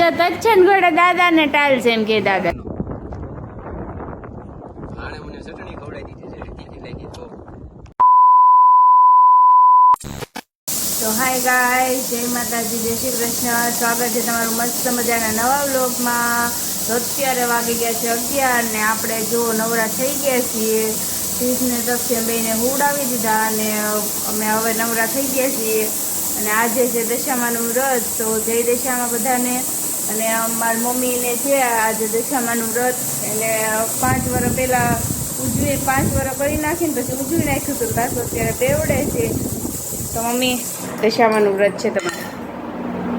આજે તચ્છન ઘોડે દાદા ને ટાલ છે એમ કે દાદા આણે મને ચટણી ખવડાવી દીધી છે તીખી લાગી તો હાય ગાઈસ, જય માતાજી, જય શ્રી કૃષ્ણ. સ્વાગત છે તમારું મસ્ત મજાના નવા વ્લોગમાં. તો અત્યારે વાગી ગયા છે 11 ને આપણે જો નવરા થઈ ગયા છીએ. તીજને તથ્ય બેને હુડાવી દીધા અને અમે હવે નવરા થઈ ગયા છીએ. અને આજે છે દશામાનું વ્રત, તો જય દશામાં બધાને. અને મારી મમ્મીને છે આજે દશામાનું વ્રત, એટલે 5 વર્ષ પહેલાં ઉજવી 5 વર્ષ કરી નાખીને પછી ઉજવી નાખ્યું હતું. પાછું અત્યારે બેવડે છે. તો મમ્મી દશામાનું વ્રત છે તમારે,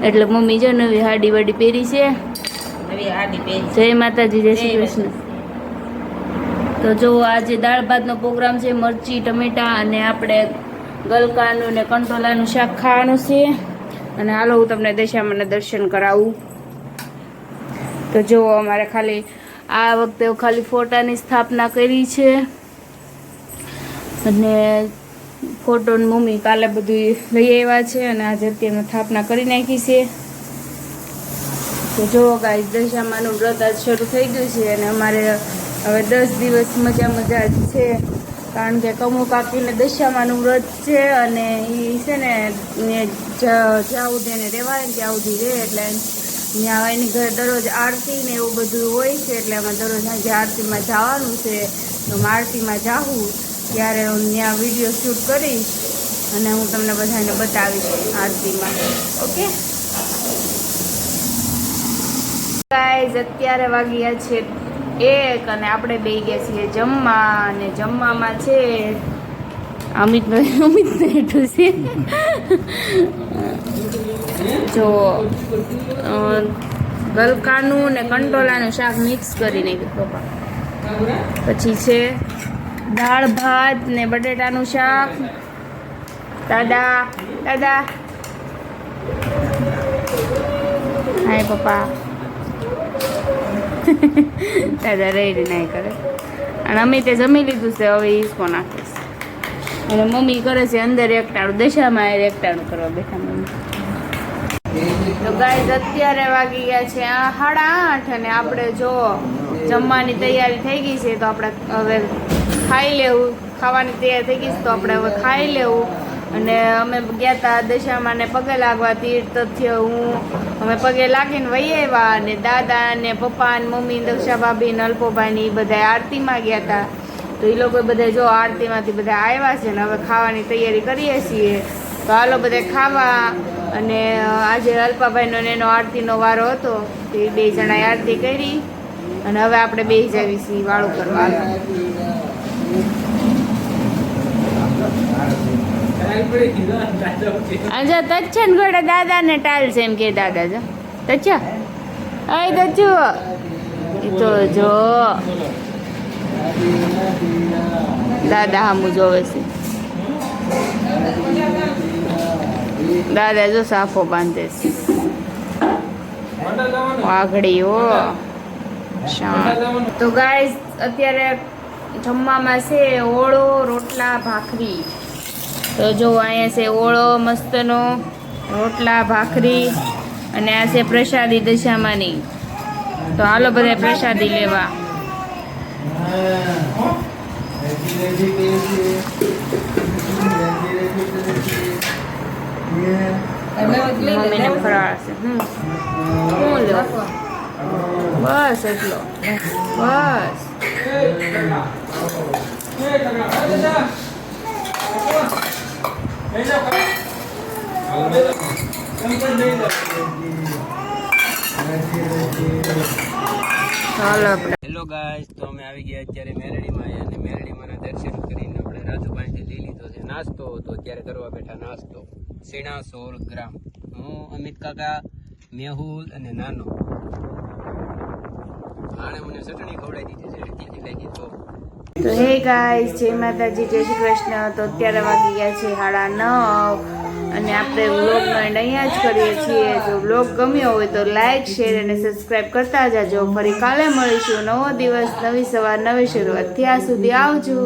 એટલે મમ્મી જો નવી હાડી વાડી પહેરી છે. જય માતાજી, જય શ્રી કૃષ્ણ. તો જો આજે દાળ ભાતનો પ્રોગ્રામ છે, મરચી ટમેટા અને આપણે ગલકાનું ને કંટોલાનું શાક ખાવાનું છે. અને હાલો હું તમને દશામાના દર્શન કરાવું. તો જો અમારે ખાલી આ વખતે ખાલી ફોટાની સ્થાપના કરી છે. અને ફોટો મમ્મી કાલે બધું લઈ આવ્યા છે અને આજે અત્યારમાં સ્થાપના કરી નાખી છે. તો જો ગાઈસ દશામાનું વ્રત આજ શરૂ થઈ ગયું છે અને અમારે હવે 10 દિવસ મજા જ છે. કારણ કે કમુ કાકીને દશામાનું વ્રત છે અને એ છે ને જ્યાં સુધી એને રહેવાય ને ત્યાં સુધી રહે, એટલે ત્યાં એની ઘરે દરરોજ આરતી ને એવું બધું હોય છે. એટલે અમે દરરોજ આજે આરતીમાં જવાનું છે. તો હું આરતીમાં જાઉં ત્યારે હું ત્યાં વિડીયો શૂટ કરીશ અને હું તમને બધાને બતાવીશ આરતીમાં. ઓકે ગાઈઝ, અત્યારે વાગ્યા છે 1 અને આપણે બેસી ગયા છીએ જમવા. અને જમવામાં છે અમિત બેઠું છે. જો ગલકાનું ને કંટોલાનું શાક મિક્સ કરીને પપ્પા. પછી છે દાળ ભાત ને બટેટાનું શાક. દાદા હાય પપ્પા. દાદા રેડી નહીં કરે. અને અમે તે જમી લીધું છે, હવે ઈસકો નાખીશ. અને મમ્મી કરે છે અંદર એકટાણું, દશામાં એકટાણું કરવા બેઠા મમ્મી. તો ગાઈઝ અત્યારે વાગી ગયા છે 8:30 અને આપણે જો જમવાની તૈયારી થઈ ગઈ છે. તો આપણે હવે ખાઈ લેવું. ખાવાની તૈયારી થઈ ગઈ છે તો આપણે હવે ખાઈ લેવું. અને અમે ગયા હતા દશામાને પગે લાગવા તીર્થથી અમે પગે લાગીને વહી આવ્યા. અને દાદા ને પપ્પા ને મમ્મી દક્ષા ભાભી ને અલ્પોભાઈ ને એ બધા આરતીમાં ગયા હતા. તો એ લોકો બધા જો આરતીમાંથી બધા આવ્યા છે ને હવે ખાવાની તૈયારી કરીએ છીએ. તો હાલો બધા ખાવા. અને આજે અલ્પાભાઈનો ને એનો આરતીનો વારો હતો, તો એ 2 જણાએ આરતી કરી. અને હવે આપણે બેસી જાવી છીએ વાળું કરવા. આજે તચ્છન ઘોડે દાદા ને ટાલ છે એમ કે દાદા જો તચ્છા. અય તચ્છુ એ તો જો દાદા હામું જોવે છે. દાદા જો સાફો બાંધે છે વાઘડીઓ. તો ગાઈસ અત્યારે જમવામાં છે ઓળો, રોટલા, ભાખરી. તો જો અહીંયા છે ઓળો મસ્તનો, રોટલા, ભાખરી અને આ છે પ્રસાદી દશામાની. તો હાલો બધા પ્રસાદી લેવા. મમ્મીને ફરાળ છે. શું લો? બસ એટલો બસ. હેલો ગાઈસ, તો અમે આવી ગયા અત્યારે મેરડીમાં. અને મેરડીમાંના દર્શન કરીને આપણે રાજુભાઈથી લઈ લીધો છે નાસ્તો. તો અત્યારે કરવા બેઠા નાસ્તો. સીણા 16 ગ્રામ. હું અમિત કાકા, મેહુલ અને નાનો. આણે મને ચટણી ખવડાવી દીધી છે તીખી લાગી તો. હે ગાઈસ, જય માતાજી, જય શ્રી કૃષ્ણ. તો અત્યારે વાગી ગયા છે 9:30 અને આપણે વ્લોગનો એન્ડ અહીંયા જ કરીએ છીએ. જો વ્લોગ ગમ્યો હોય તો લાઈક, શેર અને સબસ્ક્રાઈબ કરતા જાજો. ફરી કાલે મળીશું. નવો દિવસ, નવી સવાર, નવી શરૂઆત. ત્યાં સુધી આવજો.